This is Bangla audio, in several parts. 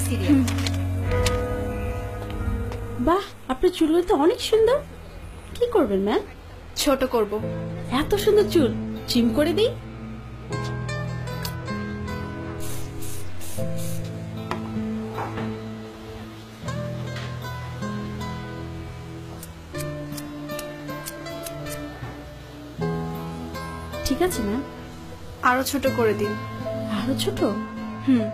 সিরিয়াল। বাহ, আপনার চুলগুলো তো অনেক সুন্দর। কি করবেন ম্যাম? ছোট করব। এত সুন্দর চুল ট্রিম করে দিই। ঠিক আছে ম্যাম। আরো ছোট করে দিন। আরো ছোট? হুম।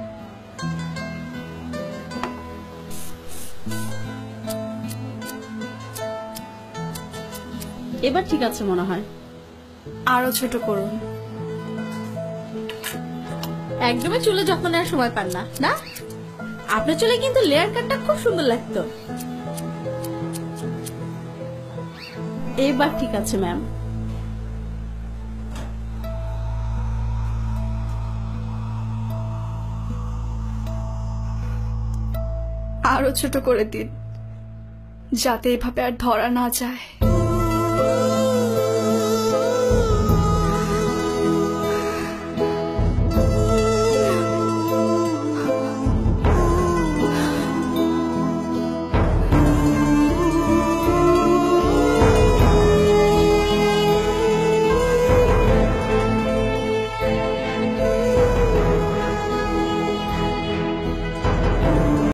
এবার ঠিক আছে মনে হয়। আরো ছোট করুন। একদমই চুলে যত্ন নেওয়ার সময় পান না, না? আপনার চুলে কিন্তু লেয়ার কাটটা খুব সুন্দর লাগতো। এবার ঠিক আছে ম্যাম। আরো ছোট করে দিন, যাতে এভাবে আর ধরা না যায়।